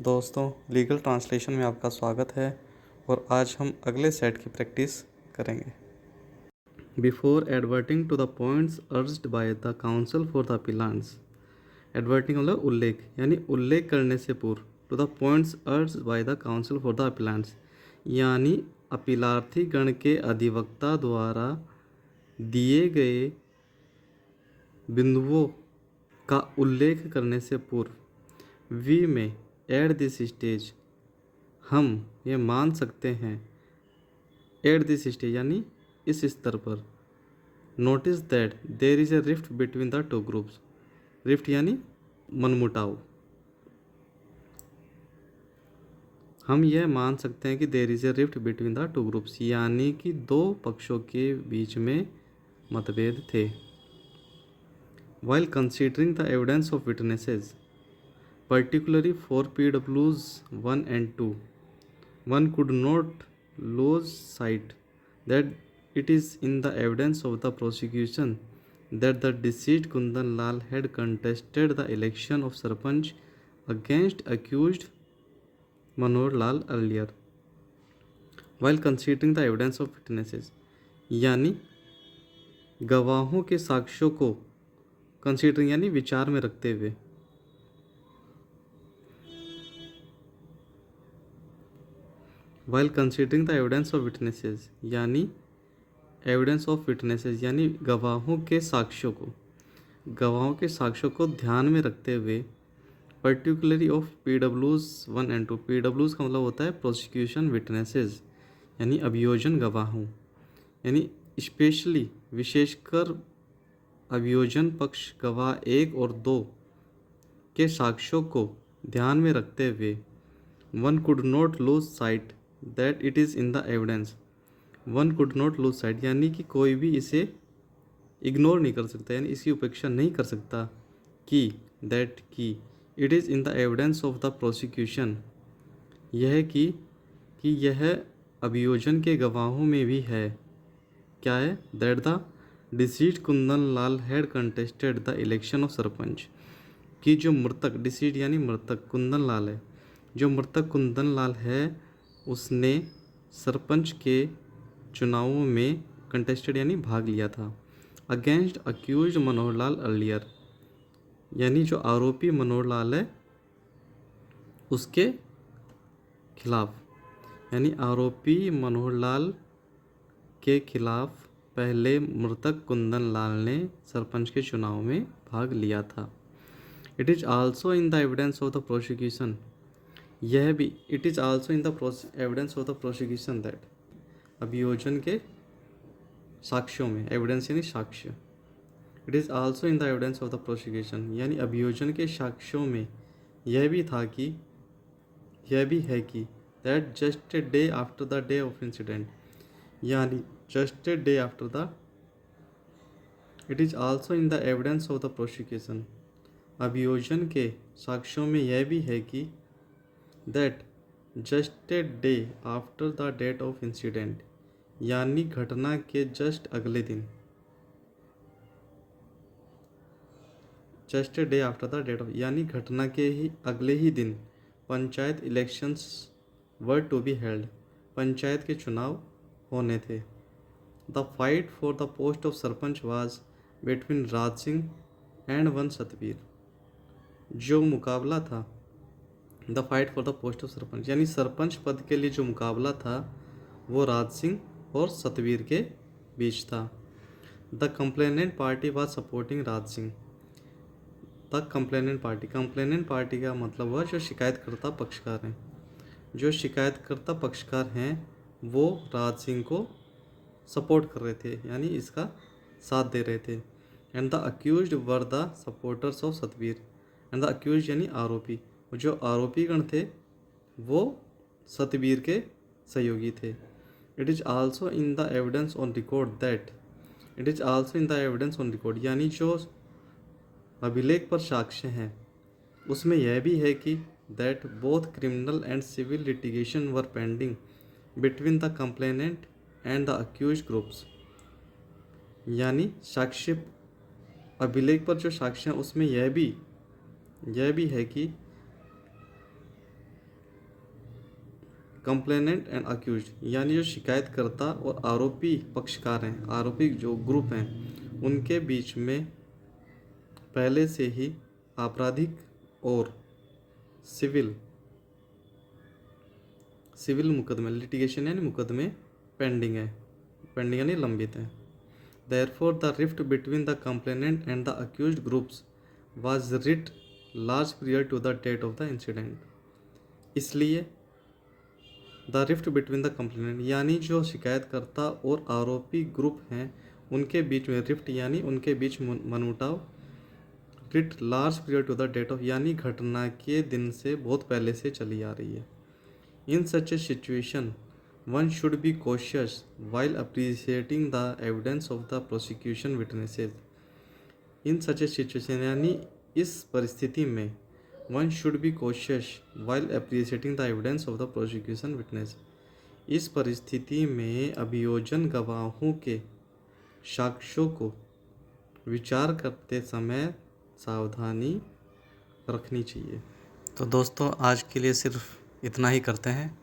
दोस्तों, legal translation में आपका स्वागत है और आज हम अगले सेट की प्रैक्टिस करेंगे। Before adverting to the points urged by the counsel for the appellants, adverting मतलब उल्लेख, यानी उल्लेख करने से पूर्व, to the points urged by the counsel for the appellants, यानी अपीलार्थी गण के अधिवक्ता द्वारा दिए गए बिंदुओं का उल्लेख करने से पूर्व, वी में एट दिस स्टेज, हम ये मान सकते हैं, एट दिस स्टेज यानी इस स्तर पर, notice that there is a rift between the two groups, rift यानी मनमुटाव, हम यह मान सकते हैं कि there is a rift between the two groups, यानी कि दो पक्षों के बीच में मतभेद थे। While considering the evidence of witnesses, particularly for PWs 1 and 2, one could not lose sight that it is in the evidence of the prosecution that the deceased Kundan Lal had contested the election of Sarpanch against accused Manohar Lal earlier. While considering the evidence of witnesses, यानी गवाहों के साक्ष्यों को considering यानी विचार में रखते हुए, while considering the evidence of witnesses, यानी एविडेंस ऑफ विटनेसेस यानी गवाहों के साक्ष्यों को ध्यान में रखते हुए, particularly of PWs 1 and 2, PWs का मतलब होता है प्रोसिक्यूशन विटनेसेस यानी अभियोजन गवाहों, यानी स्पेशली विशेषकर अभियोजन पक्ष गवाह 1 और 2 के साक्ष्यों को ध्यान में रखते हुए, one could not lose sight that it is in the evidence, one could not lose sight यानी कि कोई भी इसे इग्नोर नहीं कर सकता, यानी इसकी उपेक्षा नहीं कर सकता कि दैट की it is in the evidence of the prosecution, यह कि यह अभियोजन के गवाहों में भी है, क्या है, that the deceased Kundan Lal had contested the election of sarpanch, कि जो मृतक, डिसीज्ड यानी मृतक, कुंदन लाल है, जो मृतक कुंदन लाल है उसने सरपंच के चुनावों में कंटेस्टेड यानी भाग लिया था, against accused Manohar Lal earlier, यानी जो आरोपी मनोहर लाल है उसके खिलाफ, यानी आरोपी मनोहर लाल के खिलाफ पहले मृतक कुंदन लाल ने सरपंच के चुनाव में भाग लिया था। It is also in the evidence of the prosecution, यह भी it is also in the evidence of the prosecution that, अभियोजन के साक्ष्यों में, एविडेंस यानी साक्ष्य, it is also in the evidence of the prosecution यानी अभियोजन के साक्ष्यों में यह भी है कि that just a day after the day of incident, यानी just a day after the, it is also in the evidence of the prosecution, अभियोजन के साक्ष्यों में यह भी है कि that just a day after the date of incident, यानी घटना के जस्ट अगले दिन, just a day after the date of यानी घटना के ही अगले ही दिन, panchayat elections were to be held, panchayat के चुनाव होने थे। The fight for the post of sarpanch was between Raj Singh and one Satvir, जो मुकाबला था, the fight for the post of sarpanch यानी सरपंच पद के लिए जो मुकाबला था वो राज सिंह और सतवीर के बीच था। The complainant party was supporting Raj Singh, the complainant party का मतलब हुआ जो शिकायतकर्ता पक्षकार हैं, जो शिकायतकर्ता पक्षकार हैं वो राज सिंह को सपोर्ट कर रहे थे, यानी इसका साथ दे रहे थे। And the accused were the supporters of Satvir, and the accused यानी आरोपी, जो आरोपी गण थे वो सतवीर के सहयोगी थे। It is also in the evidence on record that, it is also in the evidence on record यानी जो अभिलेख पर साक्ष्य हैं उसमें यह भी है कि that both criminal and civil litigation were pending between the complainant and the accused groups, यानी साक्ष्य, अभिलेख पर जो साक्ष्य हैं उसमें यह भी है कि कंप्लेनेंट एंड अक्यूज, यानी जो शिकायतकर्ता और आरोपी पक्षकार हैं, आरोपी जो ग्रुप हैं, उनके बीच में पहले से ही आपराधिक और सिविल मुकदमे, लिटिगेशन यानी मुकदमे पेंडिंग यानी लंबित है। Therefore, the rift between the complainant and the accused groups was writ large prior to the date of the incident. इसलिए the rift between the complainant यानी जो शिकायतकर्ता और आरोपी ग्रुप हैं, उनके बीच में रिफ्ट यानी उनके बीच मनमुटाव, writ large period to the date of यानी घटना के दिन से बहुत पहले से चली आ रही है। In such a situation one should be cautious while appreciating the evidence of the prosecution witnesses. In such a situation यानी इस परिस्थिति में one should be cautious while appreciating the evidence of the prosecution witness. इस परिस्थिति में अभियोजन गवाहों के साक्ष्यों को विचार करते समय सावधानी रखनी चाहिए। तो दोस्तों, आज के लिए सिर्फ इतना ही करते हैं।